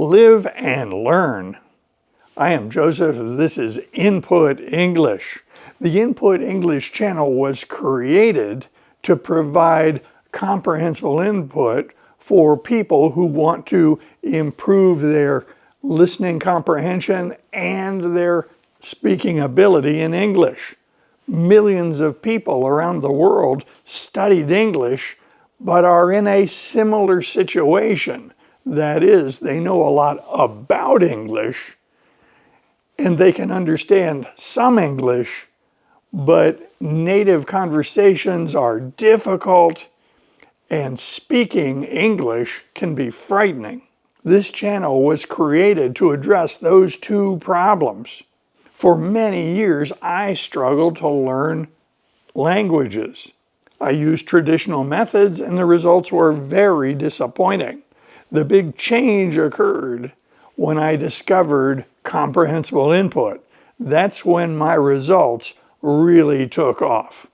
Live and learn. I am Joseph. This is Input English. The Input English channel was created to provide comprehensible input for people who want to improve their listening comprehension and their speaking ability in English. Millions of people around the world studied English, but are in a similar situation. That is, they know a lot about English, and they can understand some English, but native conversations are difficult, and speaking English can be frightening. This channel was created to address those two problems. For many years, I struggled to learn languages. I used traditional methods, and the results were very disappointing. The big change occurred when I discovered comprehensible input. That's when my results really took off.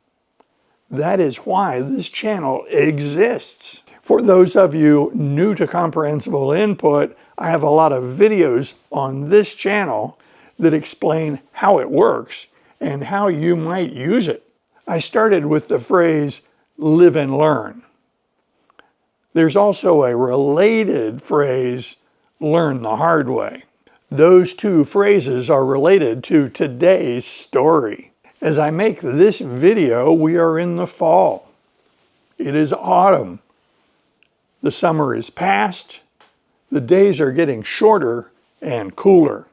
That is why this channel exists. For those of you new to comprehensible input, I have a lot of videos on this channel that explain how it works and how you might use it. I started with the phrase, live and learn. There's also a related phrase, learn the hard way. Those two phrases are related to today's story. As I make this video, we are in the fall. It is autumn. The summer is past. The days are getting shorter and cooler.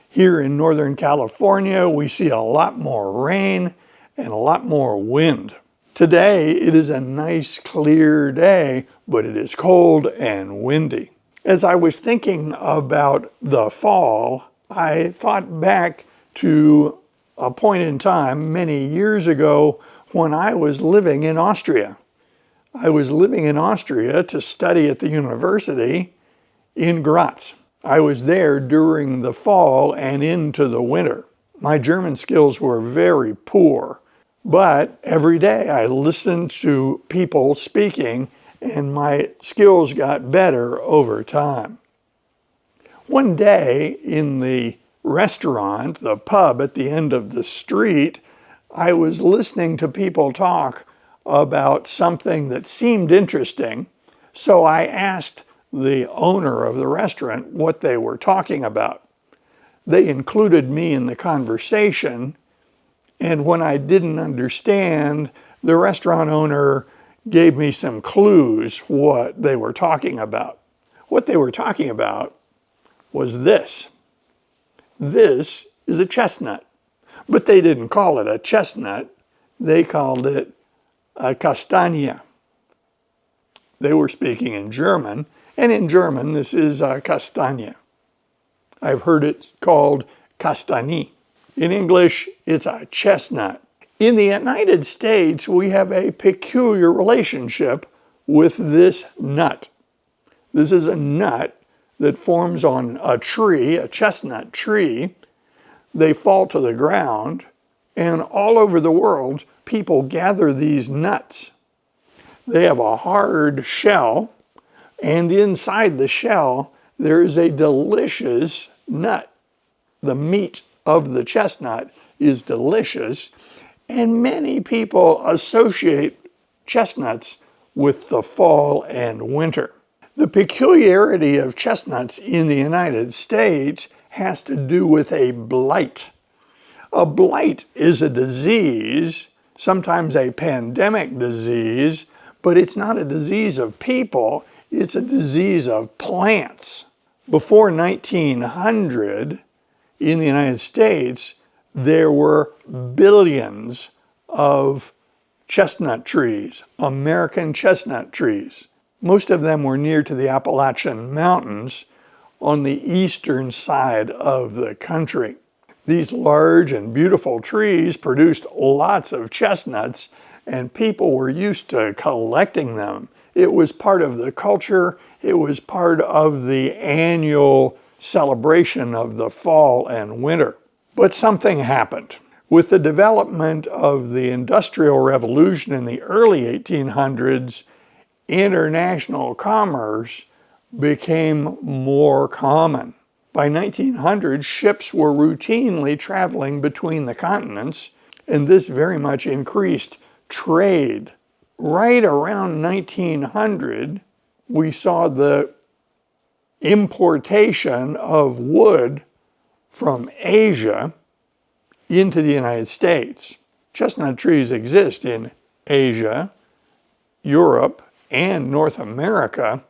Here in Northern California, we see a lot more rain and a lot more wind. Today, it is a nice, clear day, but it is cold and windy. As I was thinking about the fall, I thought back to a point in time many years ago when I was living in Austria. I was living in Austria to study at the university in Graz. I was there during the fall and into the winter. My German skills were very poor. But every day I listened to people speaking, and my skills got better over time. One day in the restaurant, the pub at the end of the street, I was listening to people talk about something that seemed interesting, so I asked the owner of the restaurant what they were talking about. They included me in the conversation, and when I didn't understand, the restaurant owner gave me some clues what they were talking about. What they were talking about was this. This is a chestnut. But they didn't call it a chestnut. They called it a Kastanie. They were speaking in German, and in German this is a Kastanie. I've heard it called Kastanie. In English, it's a chestnut. In the United States, we have a peculiar relationship with this nut. This is a nut that forms on a tree, a chestnut tree. They fall to the ground, and all over the world, people gather these nuts. They have a hard shell, and inside the shell, there is a delicious nut. The meat of the chestnut is delicious, and many people associate chestnuts with the fall and winter. The peculiarity of chestnuts in the United States has to do with a blight. A blight is a disease, sometimes a pandemic disease, but it's not a disease of people, it's a disease of plants. Before 1900, in the United States, there were billions of chestnut trees, American chestnut trees. Most of them were near to the Appalachian Mountains on the eastern side of the country. These large and beautiful trees produced lots of chestnuts, and people were used to collecting them. It was part of the culture. It was part of the annual celebration of the fall and winter. But something happened. With the development of the Industrial Revolution in the early 1800s, international commerce became more common. By 1900, ships were routinely traveling between the continents, and this very much increased trade. Right around 1900, we saw the importation of wood from Asia into the United States. Chestnut trees exist in Asia, Europe, and North America,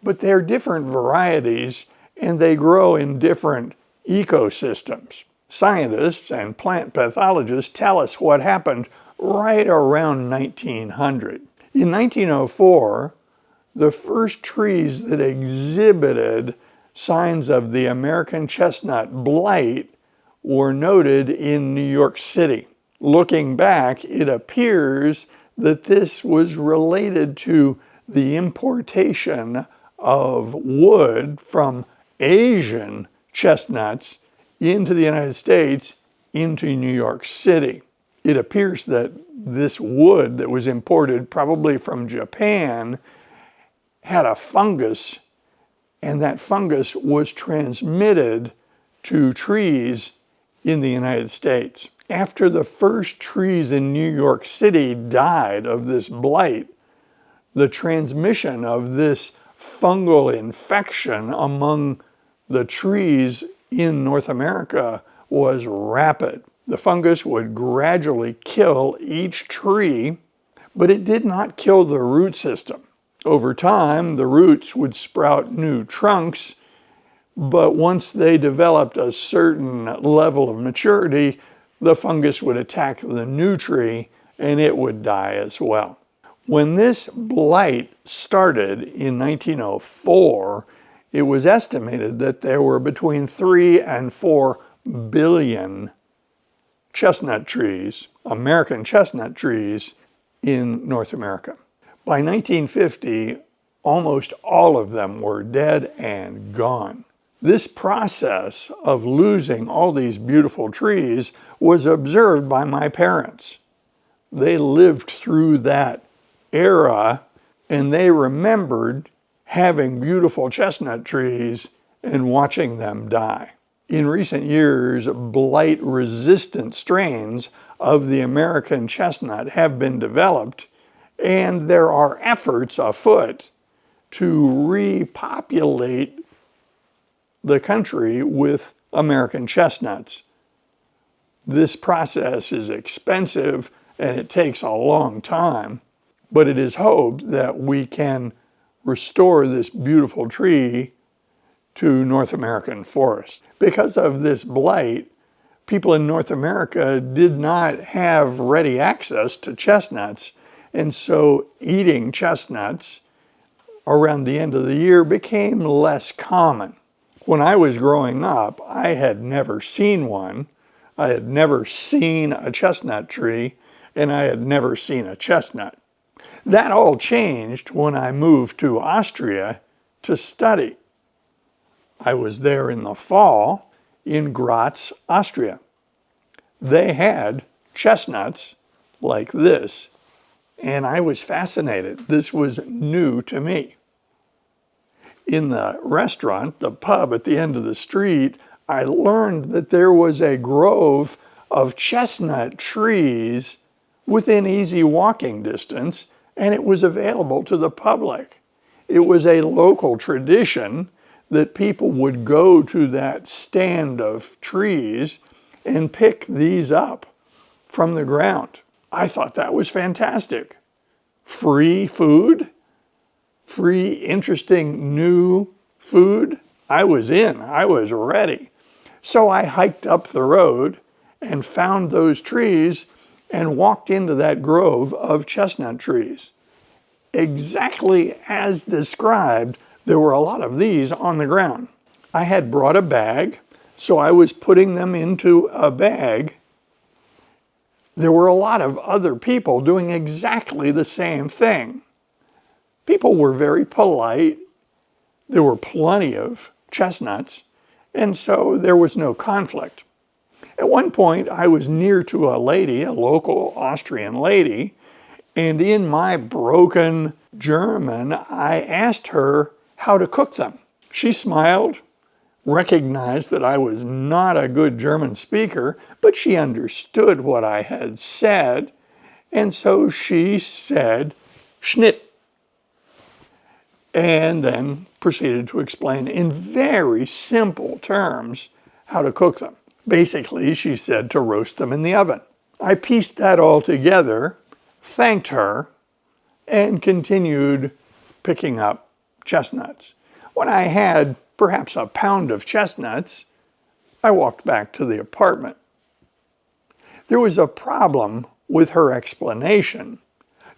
but they're different varieties and they grow in different ecosystems. Scientists and plant pathologists tell us what happened right around 1900. In 1904, the first trees that exhibited signs of the American chestnut blight were noted in New York City. Looking back, it appears that this was related to the importation of wood from Asian chestnuts into the United States, into New York City. It appears that this wood that was imported, probably from Japan, had a fungus, and that fungus was transmitted to trees in the United States. After the first trees in New York City died of this blight, the transmission of this fungal infection among the trees in North America was rapid. The fungus would gradually kill each tree, but it did not kill the root system. Over time, the roots would sprout new trunks, but once they developed a certain level of maturity, the fungus would attack the new tree and it would die as well. When this blight started in 1904, it was estimated that there were between 3 and 4 billion chestnut trees, American chestnut trees, in North America. By 1950, almost all of them were dead and gone. This process of losing all these beautiful trees was observed by my parents. They lived through that era and they remembered having beautiful chestnut trees and watching them die. In recent years, blight-resistant strains of the American chestnut have been developed, and there are efforts afoot to repopulate the country with American chestnuts. This process is expensive and it takes a long time, but it is hoped that we can restore this beautiful tree to North American forests. Because of this blight, people in North America did not have ready access to chestnuts, and so eating chestnuts around the end of the year became less common. When I was growing up, I had never seen one. I had never seen a chestnut tree, and I had never seen a chestnut. That all changed when I moved to Austria to study. I was there in the fall in Graz, Austria. They had chestnuts like this, and I was fascinated. This was new to me. In the restaurant, the pub at the end of the street, I learned that there was a grove of chestnut trees within easy walking distance, and it was available to the public. It was a local tradition that people would go to that stand of trees and pick these up from the ground. I thought that was fantastic. Free food, free, interesting, new food. I was in, I was ready. So I hiked up the road and found those trees and walked into that grove of chestnut trees. Exactly as described, there were a lot of these on the ground. I had brought a bag, so I was putting them into a bag. There were a lot of other people doing exactly the same thing. People were very polite. There were plenty of chestnuts, and so there was no conflict. At one point, I was near to a lady, a local Austrian lady, and in my broken German, I asked her how to cook them. She smiled, recognized that I was not a good German speaker, but she understood what I had said, and so she said, Schnitt, and then proceeded to explain in very simple terms how to cook them. Basically, she said to roast them in the oven. I pieced that all together, thanked her, and continued picking up chestnuts. When I had perhaps a pound of chestnuts, I walked back to the apartment. There was a problem with her explanation,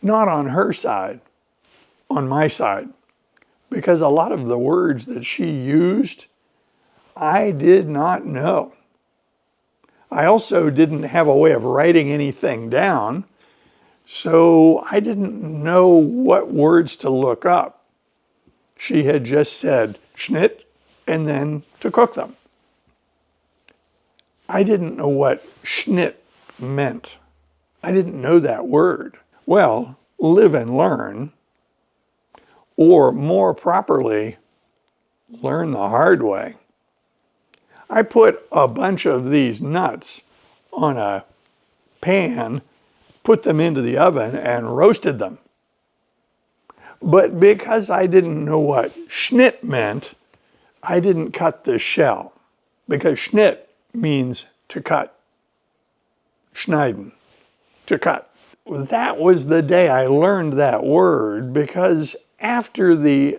not on her side, on my side, because a lot of the words that she used, I did not know. I also didn't have a way of writing anything down, so I didn't know what words to look up. She had just said Schnitt and then to cook them. I didn't know what Schnitt meant. I didn't know that word. Well, live and learn, or more properly, learn the hard way. I put a bunch of these nuts on a pan, put them into the oven, and roasted them. But because I didn't know what Schnitt meant, I didn't cut the shell, because Schnitt means to cut. Schneiden, to cut. That was the day I learned that word, because after the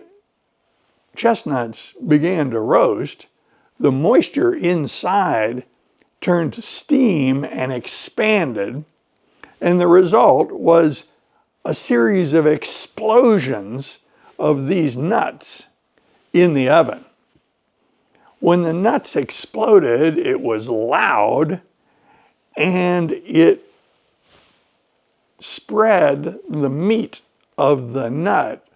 chestnuts began to roast, the moisture inside turned to steam and expanded, and the result was a series of explosions of these nuts in the oven. When the nuts exploded, it was loud, and it spread the meat of the nut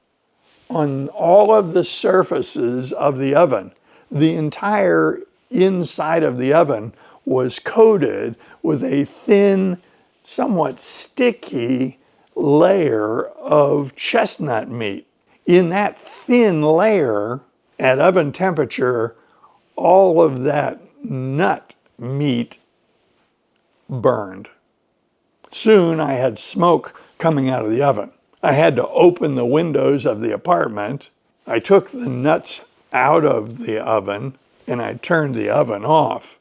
on all of the surfaces of the oven. The entire inside of the oven was coated with a thin, somewhat sticky layer of chestnut meat. In that thin layer, at oven temperature, all of that nut meat burned. Soon I had smoke coming out of the oven. I had to open the windows of the apartment. I took the nuts out of the oven and I turned the oven off.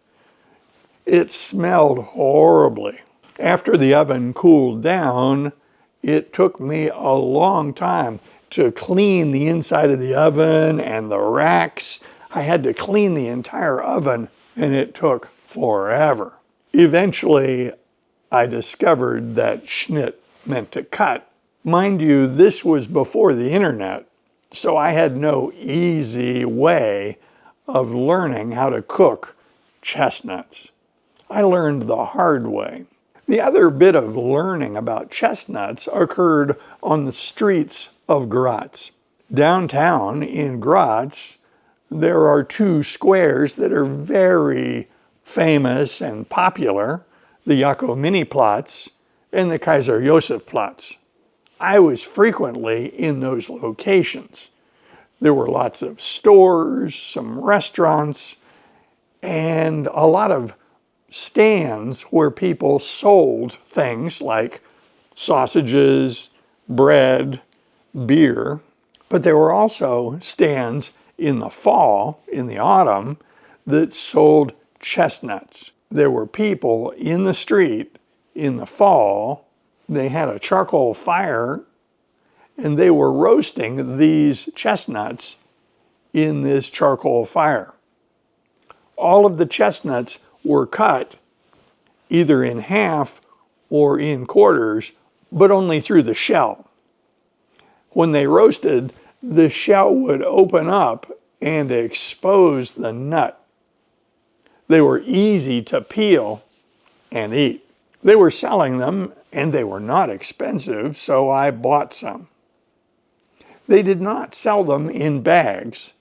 It smelled horribly. After the oven cooled down, it took me a long time to clean the inside of the oven and the racks. I had to clean the entire oven, and it took forever. Eventually, I discovered that Schnitt meant to cut. Mind you, this was before the internet, so I had no easy way of learning how to cook chestnuts. I learned the hard way. The other bit of learning about chestnuts occurred on the streets of Graz. Downtown in Graz, there are two squares that are very famous and popular, the Jakominiplatz and the Kaiser Joseph Platz. I was frequently in those locations. There were lots of stores, some restaurants, and a lot of stands where people sold things like sausages, bread, beer. But there were also stands in the fall, in the autumn, that sold chestnuts. There were people in the street in the fall. They had a charcoal fire and they were roasting these chestnuts in this charcoal fire. All of the chestnuts were cut either in half or in quarters, but only through the shell. When they roasted, the shell would open up and expose the nut. They were easy to peel and eat. They were selling them and they were not expensive, so I bought some. They did not sell them in bags.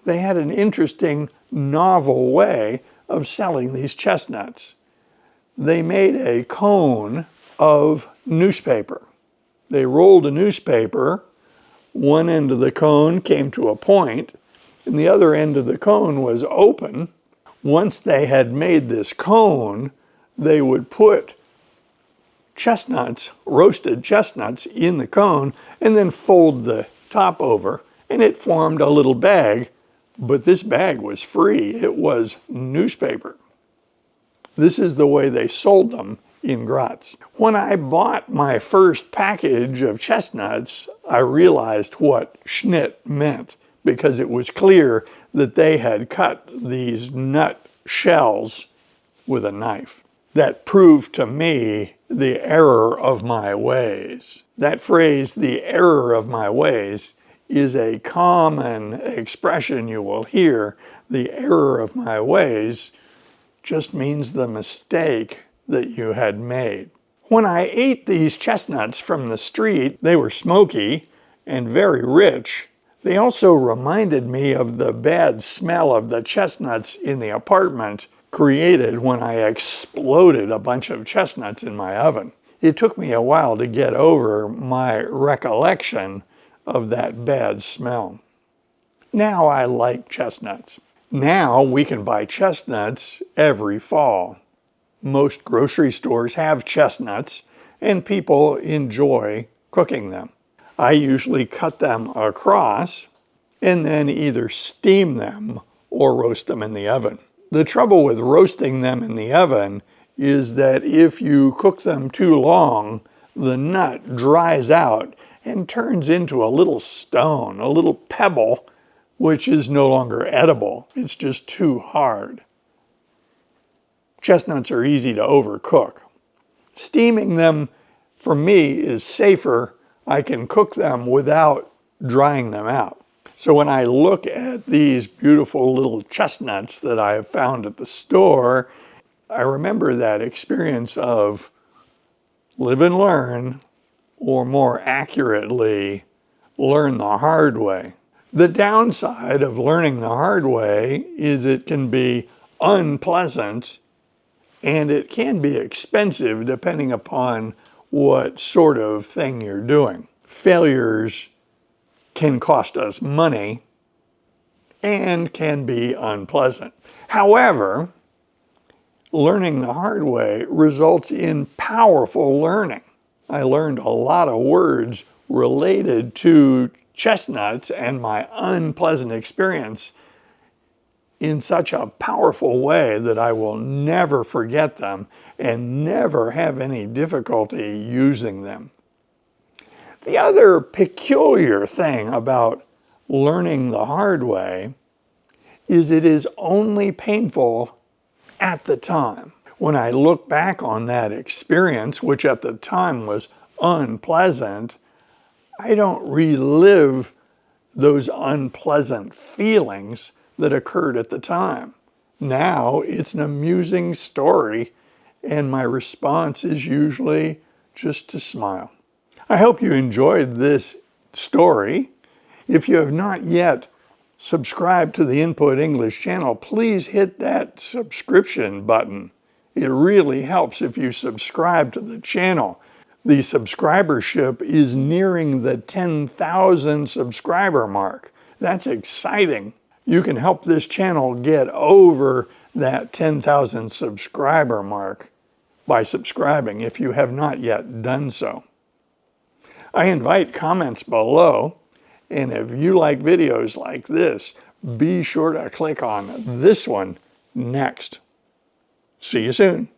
They had an interesting, novel way of selling these chestnuts. They made a cone of newspaper. They rolled a newspaper one end of the cone came to a point and the other end of the cone was open. Once they had made this cone, they would put chestnuts, roasted chestnuts, in the cone and then fold the top over, and it formed a little bag. But this bag was free. It was newspaper. This is the way they sold them in Graz. When I bought my first package of chestnuts, I realized what Schnitt meant, because it was clear that they had cut these nut shells with a knife. That proved to me the error of my ways. That phrase, the error of my ways, is a common expression you will hear. The error of my ways just means the mistake that you had made. When I ate these chestnuts from the street, they were smoky and very rich. They also reminded me of the bad smell of the chestnuts in the apartment created when I exploded a bunch of chestnuts in my oven. It took me a while to get over my recollection of that bad smell. Now I like chestnuts. Now we can buy chestnuts every fall. Most grocery stores have chestnuts, and people enjoy cooking them. I usually cut them across and then either steam them or roast them in the oven. The trouble with roasting them in the oven is that if you cook them too long, the nut dries out and turns into a little stone, a little pebble, which is no longer edible. It's just too hard. Chestnuts are easy to overcook. Steaming them, for me, is safer. I can cook them without drying them out. So when I look at these beautiful little chestnuts that I have found at the store, I remember that experience of live and learn, or more accurately, learn the hard way. The downside of learning the hard way is it can be unpleasant and it can be expensive depending upon what sort of thing you're doing. Failures can cost us money and can be unpleasant. However, learning the hard way results in powerful learning. I learned a lot of words related to chestnuts and my unpleasant experience in such a powerful way that I will never forget them and never have any difficulty using them. The other peculiar thing about learning the hard way is it is only painful at the time. When I look back on that experience, which at the time was unpleasant, I don't relive those unpleasant feelings that occurred at the time. Now it's an amusing story, and my response is usually just to smile. I hope you enjoyed this story. If you have not yet subscribed to the Input English channel, please hit that subscription button. It really helps if you subscribe to the channel. The subscribership is nearing the 10,000 subscriber mark. That's exciting. You can help this channel get over that 10,000 subscriber mark by subscribing if you have not yet done so. I invite comments below, and if you like videos like this, be sure to click on this one next. See you soon.